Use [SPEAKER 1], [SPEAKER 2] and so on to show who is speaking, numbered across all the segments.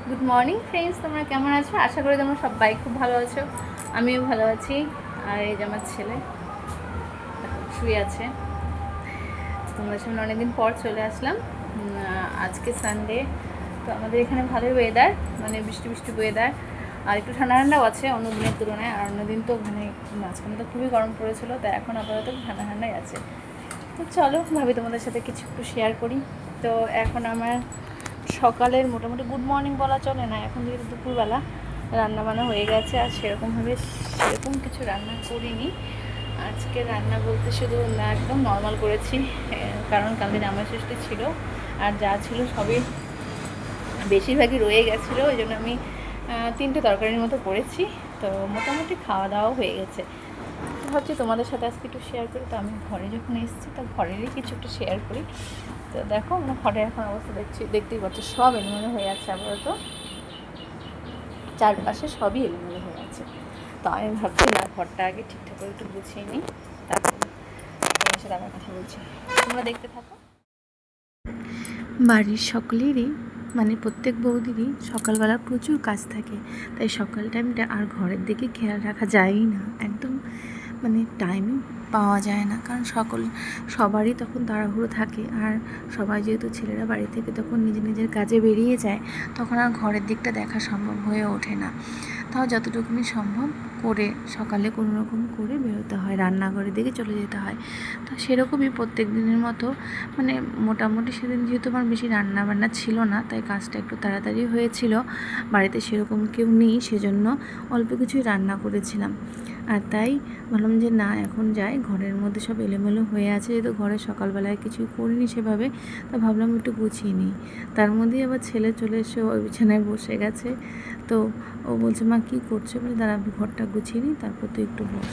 [SPEAKER 1] Good morning friends, তোমরা কেমন আছো? আশা করি তোমরা সবাই খুব ভালো আছো। আমিও ভালো আছি। আর এই যে আমার ছেলে শুয়ে আছে। তোমাদের সামনে অনেকদিন পর চলে আসলাম। আজকে সানডে, তো আমাদের এখানে ভালোই ওয়েদার, মানে বৃষ্টি বৃষ্টি ওয়েদার, আর একটু ঠান্ডা ঠান্ডাও আছে অন্য দিনের তুলনায়। আর অন্যদিন তো মানে মাঝখানে তো খুবই গরম পড়েছিল, তো এখন আপাতত ঠান্ডা ঠান্ডাই আছে। তো চলো ভাবি তোমাদের সাথে কিছু একটু শেয়ার করি। তো এখন আমার সকালের মোটামুটি গুড মর্নিং বলা চলে না, এখন যেহেতু দুপুরবেলা রান্নাবান্না হয়ে গেছে। আর সেরকম কিছু রান্না করিনি আজকে। রান্না বলতে শুধু না একদম নর্মাল করেছি, কারণ কালকে জামাই ষষ্ঠী ছিল, আর যা ছিল সবই বেশিরভাগই রয়ে গেছিলো। ওই জন্য আমি 3টে তরকারির মতো করেছি। তো মোটামুটি খাওয়া দাওয়াও হয়ে গেছে। ভাবছি তোমাদের সাথে আজকে একটু শেয়ার করি। তো আমি ঘরে যখন এসেছি, তো ঘরেরই কিছু একটু শেয়ার করি। তো দেখো আমরা ঘরে এখন অবস্থা দেখতেই পাচ্ছি, সব এলোমেলো হয়ে আছে। আপাতত চারপাশে সবই এলোমেলো হয়ে আছে। তো আমি ভাবছি না, ঘরটা আগে ঠিকঠাক করে একটু গুছিয়ে নিই, তারপর তোমার সাথে আবার কথা বলছি। তোমরা দেখতে থাকো।
[SPEAKER 2] বাড়ির সকলেরই মানে প্রত্যেক বৌদিরই সকালবেলা প্রচুর কাজ থাকে, তাই সকাল টাইমটা আর ঘরের দিকে খেয়াল রাখা যায়ই না, একদম মানে টাইমই পাওয়া যায় না। কারণ সবারই তখন তাড়াহুড়ো থাকে, আর সবাই যেহেতু ছেলেরা বাড়ি থেকে তখন নিজের কাজে বেরিয়ে যায়, তখন আর ঘরের দিকটা দেখা সম্ভব হয়ে ওঠে না। তাও যতটুকুনি সম্ভব করে সকালে কোনো রকম করে বেরোতে হয়, রান্নাঘরের দিকে চলে যেতে হয়। তো সেরকমই প্রত্যেক দিনের মতো মানে মোটামুটি সেদিন যেহেতু আমার বেশি রান্নাবান্না ছিল না, তাই কাজটা একটু তাড়াতাড়ি হয়েছিল। বাড়িতে সেরকম কেউ নেই, সেজন্য অল্প কিছুই রান্না করেছিলাম। আর তাই ভাবলাম যে না, এখন যাই, ঘরের মধ্যে সব এলোমেলো হয়ে আছে, যেহেতু ঘরে সকালবেলায় কিছুই করিনি সেভাবে, তা ভাবলাম একটু গুছিয়ে নিই। তার মধ্যেই আবার ছেলে চলে এসে ওই বিছানায় বসে গেছে। তো ও বলছে, মা কী করছে? বলে, দাঁড়া আমি ঘরটা গুছিয়ে নিই, তারপর তুই একটু বস।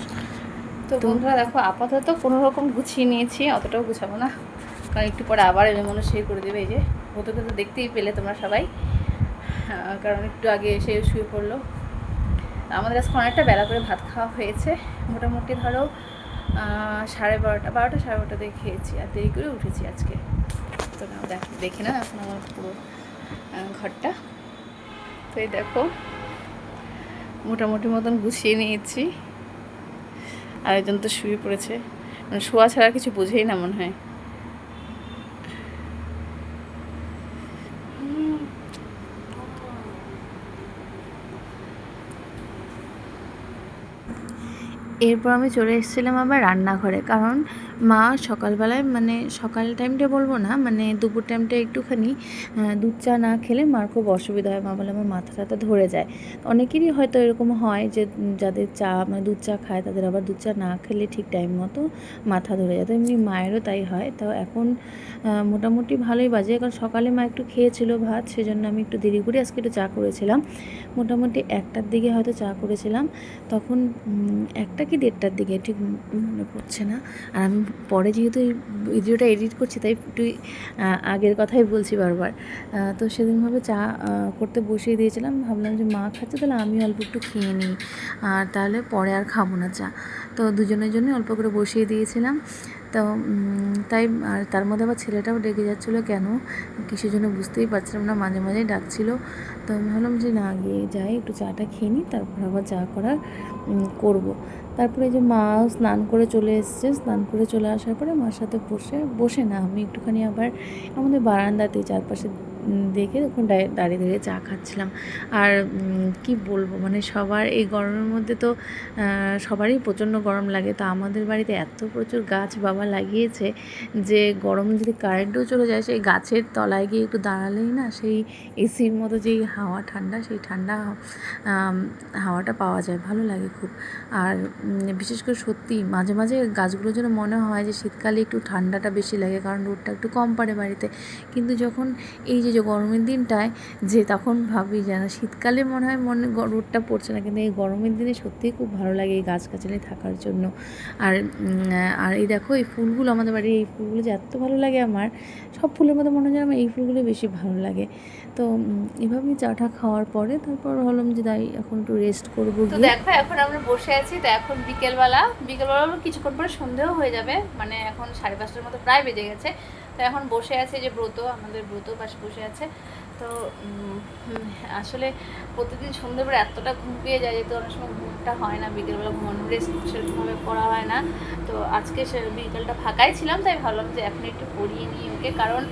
[SPEAKER 1] তো বন্ধুরা দেখো, আপাতত কোনো রকম গুছিয়ে নিয়েছি, অতটাও গুছাবো না, কারণ একটু পরে আবার এলোমেলো শেয়ার করে দেবে। এই যে ওদেরকে তো দেখতেই পেলে তোমরা সবাই, কারণ একটু আগে এসে শুয়ে পড়লো। আমাদের আজকে অনেকটা বেলা করে ভাত খাওয়া হয়েছে, মোটামুটি ধরো 12:30 12:30 দিয়ে খেয়েছি, আর দেরি করে উঠেছি আজকে। তো দেখে না এখন আমার পুরো ঘরটা। তো এই দেখো মোটামুটি মতন গুছিয়ে নিয়েছি। আরেকজন তো শুয়ে পড়েছে, মানে শোয়া ছাড়া কিছু বুঝেই না মনে হয়।
[SPEAKER 2] এরপর আমি চলে এসেছিলাম আবার রান্নাঘরে, কারণ মা সকালবেলায় মানে সকাল টাইমটা বলবো না, মানে দুপুর টাইমটা একটুখানি দুধ চা না খেলে মার খুব অসুবিধা হয়। মা বলে আমার মাথা টাথা ধরে যায়। অনেকেরই হয়তো এরকম হয় যে যাদের চা মানে দুধ চা খায়, তাদের আবার দুধ চা না খেলে ঠিক টাইম মতো মাথা ধরে যায়। তো এমনি মায়েরও তাই হয়। তো এখন মোটামুটি ভালোই বাজে, কারণ সকালে মা একটু খেয়েছিল ভাত, সেজন্য আমি একটু দেরি করে আজকে একটু চা করেছিলাম। মোটামুটি 1টার দিকে হয়তো চা করেছিলাম, তখন 1টা কি 1:30টার দিকে, ঠিক মনে পড়ছে না। আর আমি পরে যেহেতু এই ভিডিওটা এডিট করছি, তাই একটু আগের কথাই বলছি বারবার। তো সেদিনভাবে চা করতে বসিয়ে দিয়েছিলাম, ভাবলাম যে মা খাচ্ছে, তাহলে আমি অল্প একটু খেয়ে নিই, আর তাহলে পরে আর খাবো না চা। তো দুজনের জন্য অল্প করে বসিয়ে দিয়েছিলাম। তো তাই আর তার মধ্যে আবার ছেলেটাও ডেকে যাচ্ছিলো, কেন কিসের জন্য বুঝতেই পারছিলাম না, মাঝে মাঝে ডাকছিল। তো আমি ভাবলাম যে না, গিয়ে যাই একটু চাটা খেয়ে নিই, তারপর আবার চা করার করব। তারপরে যে মা স্নান করে চলে এসছে, স্নান করে চলে আসার পরে মার সাথে বসে না, আমি একটুখানি আবার আমাদের বারান্দাতে চারপাশে দেখে তখন দাঁড়িয়ে দাঁড়িয়ে চা খাচ্ছিলাম। আর কি বলবো, মানে সবার এই গরমের মধ্যে তো সবারই প্রচণ্ড গরম লাগে। তো আমাদের বাড়িতে এত প্রচুর গাছ বাবা লাগিয়েছে যে গরমে যদি কারেন্টও চলে যায়, সেই গাছের তলায় গিয়ে একটু দাঁড়ালেই না, সেই এসির মতো যেই হাওয়া ঠান্ডা, সেই ঠান্ডা হাওয়াটা পাওয়া যায়, ভালো লাগে খুব। আর বিশেষ করে সত্যি মাঝে মাঝে গাছগুলোর জন্য মনে হয় যে শীতকালে একটু ঠান্ডাটা বেশি লাগে, কারণ রোদটা একটু কম পড়ে বাড়িতে। কিন্তু যখন এই যে গরমের দিনটায়, যে তখন ভাবি যেন শীতকালে মনে হয় রোদটা পড়ছে না, কিন্তু এই গরমের দিনে সত্যিই খুব ভালো লাগে এই গাছগাছালি থাকার জন্য। আর আর এই দেখো এই ফুলগুলো, আমাদের বাড়ির এই ফুলগুলো যে এত ভালো লাগে আমার, সব ফুলের মধ্যে মনে হয় আমার এই ফুলগুলো বেশি ভালো লাগে। তো এভাবেই চাটা খাওয়ার পরে তারপর ভাবলাম যে তাই এখন একটু রেস্ট করবো।
[SPEAKER 1] তো দেখো এখন আমরা বসে আছি। তো এখন বিকেলবেলা কিছুক্ষণ পরে সন্ধেও হয়ে যাবে, মানে এখন 5:30টার মতো প্রায় বেজে গেছে। তো এখন বসে আছে যে আমাদের ব্রত পাশে বসে আছে। তো আসলে প্রতিদিন সন্ধ্যেবেলা এতটা ঘুম পেয়ে যায়, যেহেতু অনেক সময় ঘুমটা হয় না, বিকেলবেলা ঘুমানো রেস্ট সেরকমভাবে করা হয় না। তো আজকে সে বিকেলটা ফাঁকাই ছিলাম, তাই ভাবলাম যে এখন একটু পড়িয়ে নিই ওকে, কারণ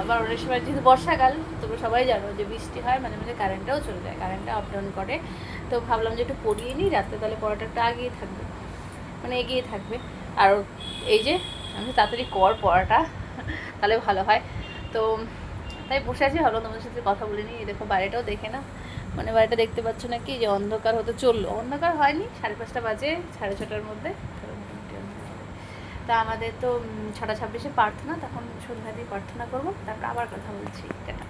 [SPEAKER 1] আবার অনেক সময় যেহেতু বর্ষাকাল, তোমরা সবাই জানো যে বৃষ্টি হয়, মাঝে মাঝে কারেন্টটাও চলে যায়, কারেন্টটা আপ ডাউন করে। তো ভাবলাম যে একটু পড়িয়ে নিই, রাত্রে তাহলে পড়াটা একটু আগিয়ে থাকবে, মানে এগিয়ে থাকবে। আর এই যে আমি তাড়াতাড়ি পড়াটা তাহলে ভালো হয়। তো তাই বসে আছি, ভাবলাম তোমাদের সাথে কথা বলে নিই। দেখো বাইরেটাও দেখে না, মানে বাড়িটা দেখতে পাচ্ছ না কি যে অন্ধকার হতে চললো, অন্ধকার হয়নি, 5:30 বাজে, 6:30টার মধ্যে মোটামুটি অন্ধকার হবে। তা আমাদের তো 6:26 প্রার্থনা, তখন সন্ধ্যা দিয়ে প্রার্থনা করবো, তারপর আবার কথা বলছি। টাটা।